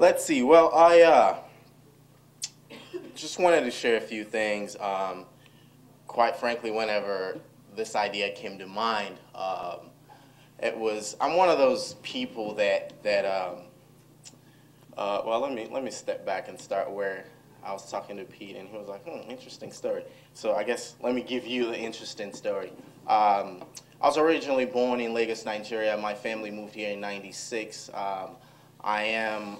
Let's see. Well, I just wanted to share a few things. Quite frankly, whenever this idea came to mind, I'm one of those people well, let me step back and start where I was talking to Pete, and he was like, interesting story. So I guess let me give you the interesting story. I was originally born in Lagos, Nigeria. My family moved here in '96. I am,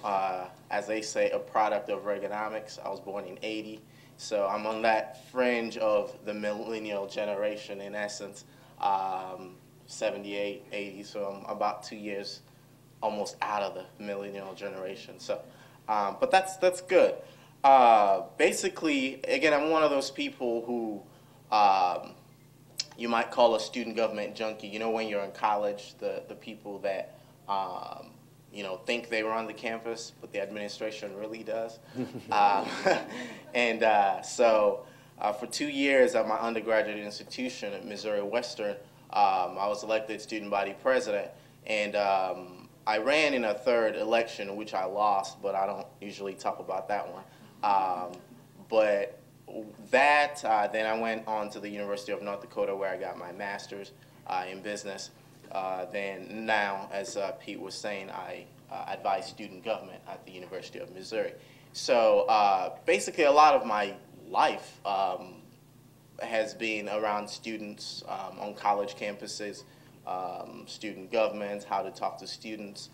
as they say, a product of Reaganomics. I was born in '80, so I'm on that fringe of the millennial generation in essence, 78, '80, so I'm about 2 years almost out of the millennial generation. So, but that's good. Basically, again, I'm one of those people who you might call a student government junkie. You know, when you're in college, the people that think they run the campus, but the administration really does. um, so for 2 years at my undergraduate institution at Missouri Western, I was elected student body president, and I ran in a third election, which I lost, but I don't usually talk about that one. Then I went on to the University of North Dakota, where I got my master's in business. Then now, as Pete was saying, I advise student government at the University of Missouri. So basically, a lot of my life has been around students on college campuses, student government, how to talk to students,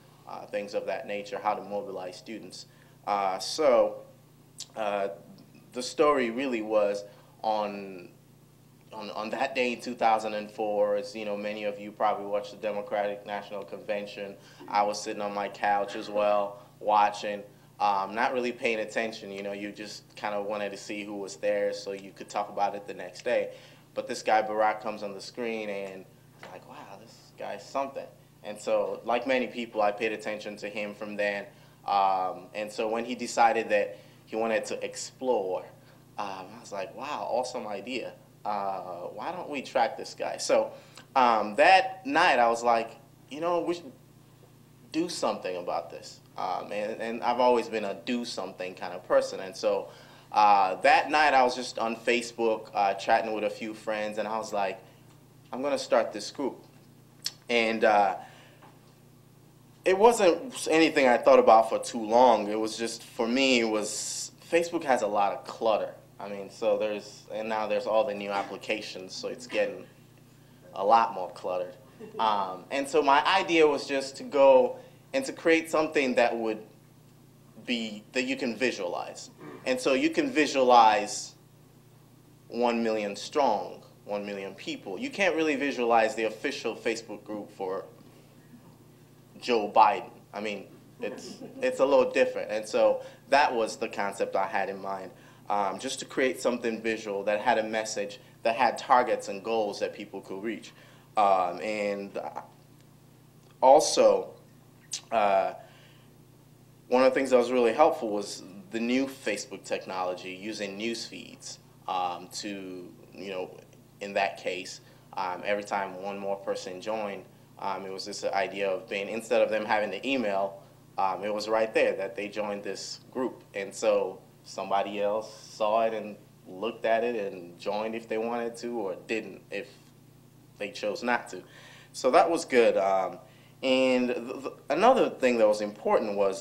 things of that nature, how to mobilize students. The story really was on that day in 2004, as many of you probably watched the Democratic National Convention. I was sitting on my couch as well, watching, not really paying attention. You just kind of wanted to see who was there so you could talk about it the next day. But this guy Barack comes on the screen, and I'm like, wow, this guy's something. And so, like many people, I paid attention to him from then. And so when he decided that he wanted to explore, I was like, wow, awesome idea. Why don't we track this guy? So that night I was like, we should do something about this. And I've always been a do something kind of person. And so that night I was just on Facebook chatting with a few friends, and I was like, I'm going to start this group. And it wasn't anything I thought about for too long. It was just, for me, Facebook has a lot of clutter. I mean, now there's all the new applications, so it's getting a lot more cluttered. And so my idea was just to go and to create something that you can visualize. And so you can visualize 1 million strong, 1 million people. You can't really visualize the official Facebook group for Joe Biden. I mean, it's a little different. And so that was the concept I had in mind, just to create something visual that had a message, that had targets and goals that people could reach. And also, one of the things that was really helpful was the new Facebook technology, using news feeds to, in that case, every time one more person joined, it was this idea of instead of them having to email, it was right there that they joined this group. And so somebody else saw it and looked at it and joined if they wanted to, or didn't if they chose not to. So that was good. Another thing that was important was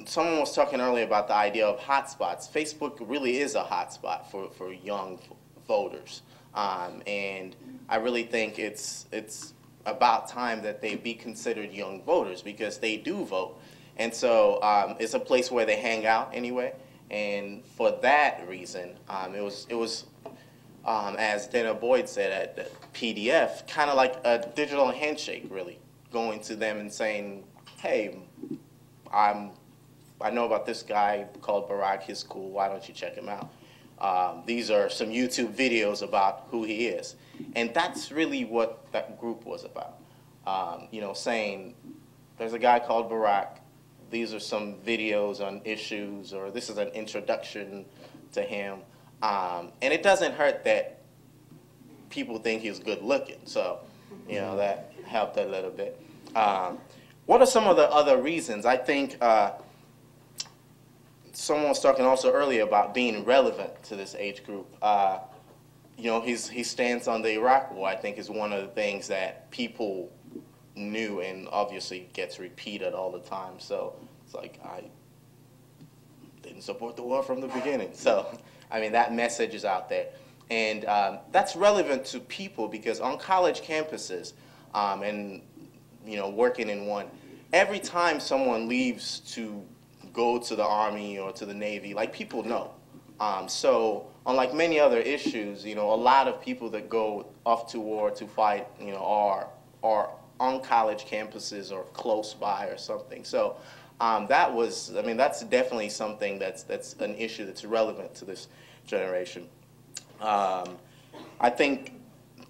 someone was talking earlier about the idea of hotspots. Facebook really is a hotspot for young voters. And I really think it's about time that they be considered young voters, because they do vote. And so it's a place where they hang out anyway. And for that reason, it was as Dana Boyd said at PDF, kind of like a digital handshake, really, going to them and saying, hey, I know about this guy called Barack, he's cool, why don't you check him out? These are some YouTube videos about who he is. And that's really what that group was about. Saying, there's a guy called Barack, these are some videos on issues, or this is an introduction to him. And it doesn't hurt that people think he's good looking, so that helped a little bit. What are some of the other reasons? I think someone was talking also earlier about being relevant to this age group. You know, his stance on the Iraq War, I think, is one of the things that people knew and obviously gets repeated all the time. So it's like, I didn't support the war from the beginning. So, I mean, that message is out there. And that's relevant to people because on college campuses and, you know, working in one, every time someone leaves to go to the Army or to the Navy, like, people know. So unlike many other issues, you know, a lot of people that go off to war to fight, you know, are on college campuses or close by or something. So that was, I mean, that's definitely something that's an issue that's relevant to this generation. I think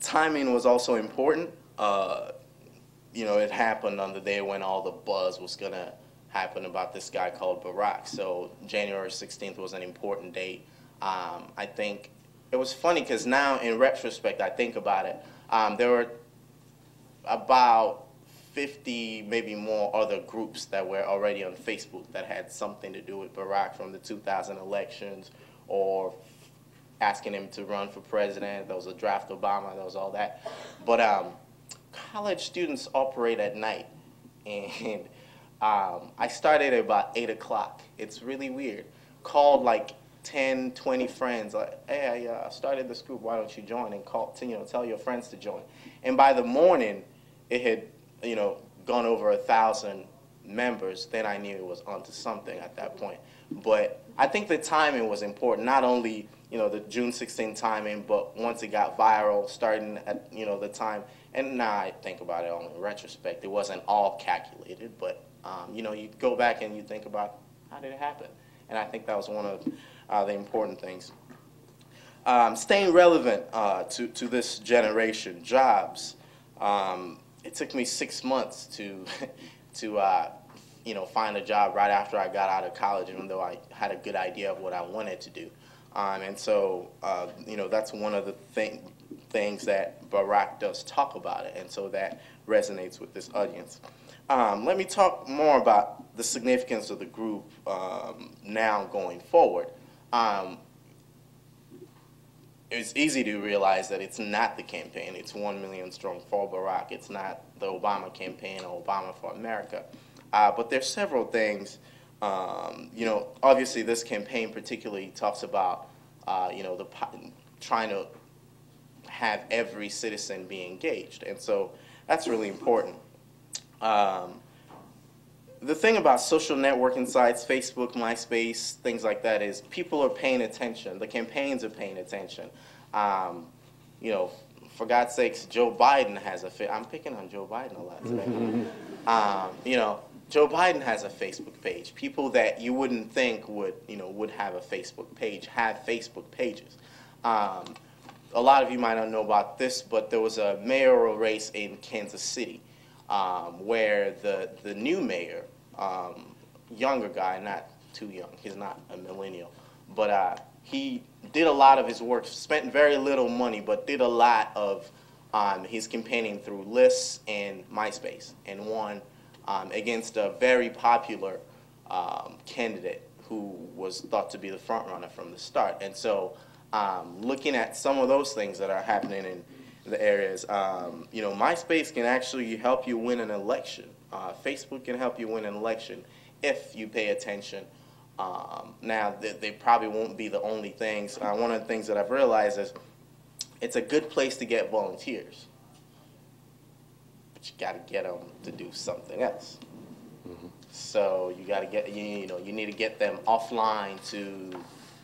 timing was also important. You know, it happened on the day when all the buzz was going to happen about this guy called Barack. So January 16th was an important date. I think it was funny because now in retrospect, I think about it, there were about 50, maybe more other groups that were already on Facebook that had something to do with Barack, from the 2000 elections or asking him to run for president. There was a draft Obama, there was all that. But college students operate at night, and I started at about 8 o'clock. It's really weird. Called like 10, 20 friends, like, hey, I started this group, why don't you join? And call, you know, tell your friends to join. And by the morning, it had, you know, gone over 1,000 members. Then I knew it was onto something at that point. But I think the timing was important, not only, you know, the June 16 timing, but once it got viral, starting at, you know, the time. And now I think about it only in retrospect. It wasn't all calculated, but, you know, you go back and you think about how did it happen? And I think that was one of the important things. Staying relevant to this generation, jobs. It took me 6 months to you know, find a job right after I got out of college, even though I had a good idea of what I wanted to do. And so, you know, that's one of the things that Barack does talk about it, and so that resonates with this audience. Let me talk more about the significance of the group now going forward. It's easy to realize that it's not the campaign. It's 1 million strong for Barack. It's not the Obama campaign or Obama for America. But there's several things. You know, obviously this campaign particularly talks about, you know, trying to have every citizen be engaged. And so that's really important. The thing about social networking sites, Facebook, MySpace, things like that, is people are paying attention. The campaigns are paying attention. You know, for God's sakes, Joe Biden has I'm picking on Joe Biden a lot today. You know, Joe Biden has a Facebook page. People that you wouldn't think would, you know, would have a Facebook page have Facebook pages. A lot of you might not know about this, but there was a mayoral race in Kansas City where the new mayor, younger guy, not too young, he's not a millennial, but he did a lot of his work, spent very little money, but did a lot of his campaigning through lists and MySpace, and won against a very popular candidate who was thought to be the front runner from the start. And so looking at some of those things that are happening in the areas, you know, MySpace can actually help you win an election. Facebook can help you win an election if you pay attention. Now, they probably won't be the only things. One of the things that I've realized is it's a good place to get volunteers, but you got to get them to do something else. Mm-hmm. So you got to get, you know, you need to get them offline to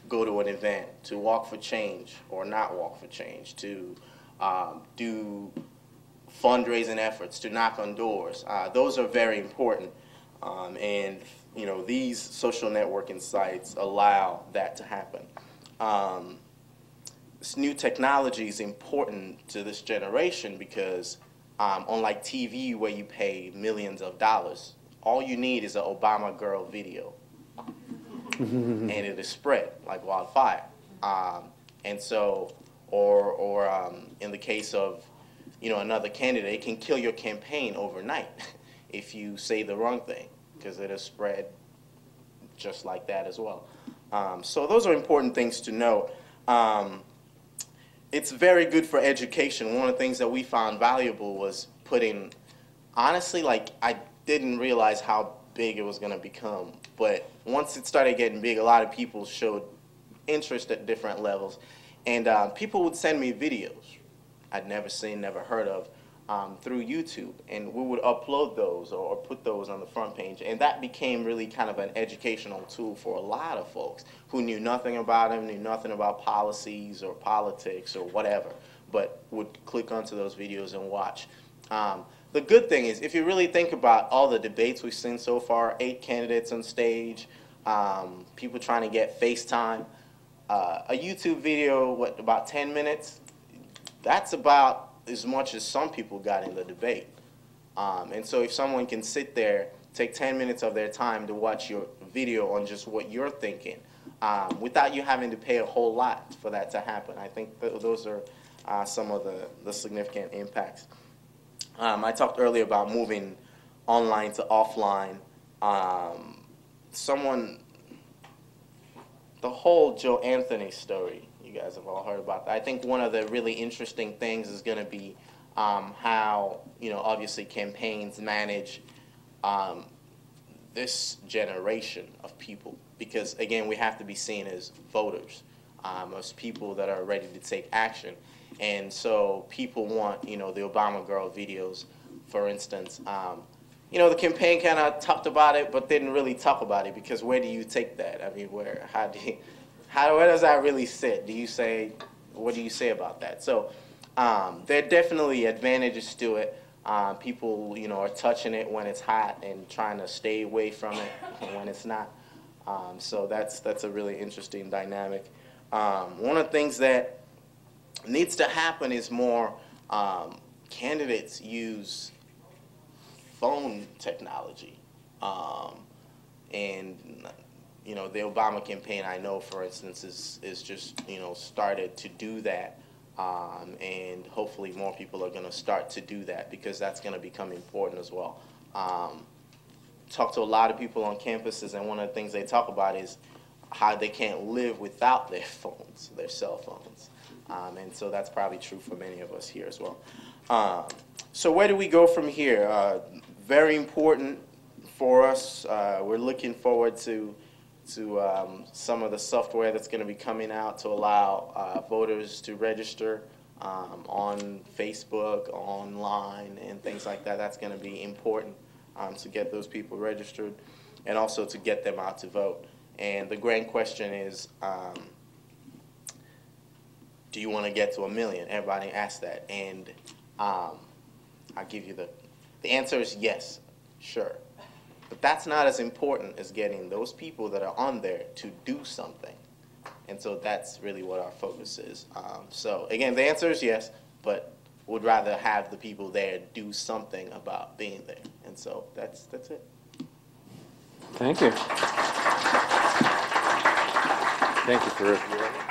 go to an event, to walk for change or not walk for change, to do fundraising efforts, to knock on doors. Those are very important, and you know, these social networking sites allow that to happen. This new technology is important to this generation because unlike TV where you pay millions of dollars, all you need is an Obama girl video and it is spread like wildfire. And so, or in the case of, you know, another candidate, it can kill your campaign overnight if you say the wrong thing, because it'll spread just like that as well. So those are important things to know. It's very good for education. One of the things that we found valuable was putting, honestly, like, I didn't realize how big it was going to become. But once it started getting big, a lot of people showed interest at different levels. And people would send me videos I'd never seen, never heard of, through YouTube. And we would upload those or put those on the front page. And that became really kind of an educational tool for a lot of folks who knew nothing about them, knew nothing about policies or politics or whatever, but would click onto those videos and watch. The good thing is, if you really think about all the debates we've seen so far, 8 candidates on stage, people trying to get FaceTime, a YouTube video, what, about 10 minutes? That's about as much as some people got in the debate. And so if someone can sit there, take 10 minutes of their time to watch your video on just what you're thinking, without you having to pay a whole lot for that to happen, I think those are some of the significant impacts. I talked earlier about moving online to offline. The whole Joe Anthony story, you guys have all heard about that. I think one of the really interesting things is going to be how, obviously campaigns manage this generation of people. Because, again, we have to be seen as voters, as people that are ready to take action. And so people want, the Obama girl videos, for instance. The campaign kind of talked about it, but didn't really talk about it, because where do you take that? I mean, where does that really sit? What do you say about that? So there are definitely advantages to it. People, are touching it when it's hot and trying to stay away from it when it's not. So that's a really interesting dynamic. One of the things that needs to happen is more candidates use phone technology. And the Obama campaign, I know, for instance, is just, started to do that. And hopefully more people are going to start to do that, because that's going to become important as well. Talk to a lot of people on campuses, and one of the things they talk about is how they can't live without their phones, their cell phones. And so that's probably true for many of us here as well. So where do we go from here? Very important for us. We're looking forward to some of the software that's going to be coming out to allow voters to register on Facebook, online, and things like that. That's going to be important to get those people registered, and also to get them out to vote. And the grand question is, do you want to get to 1 million? Everybody asks that. And I'll give you the answer is yes, sure. But that's not as important as getting those people that are on there to do something. And so that's really what our focus is. So again, the answer is yes, but would rather have the people there do something about being there. And so that's it. Thank you. Thank you, Farouk.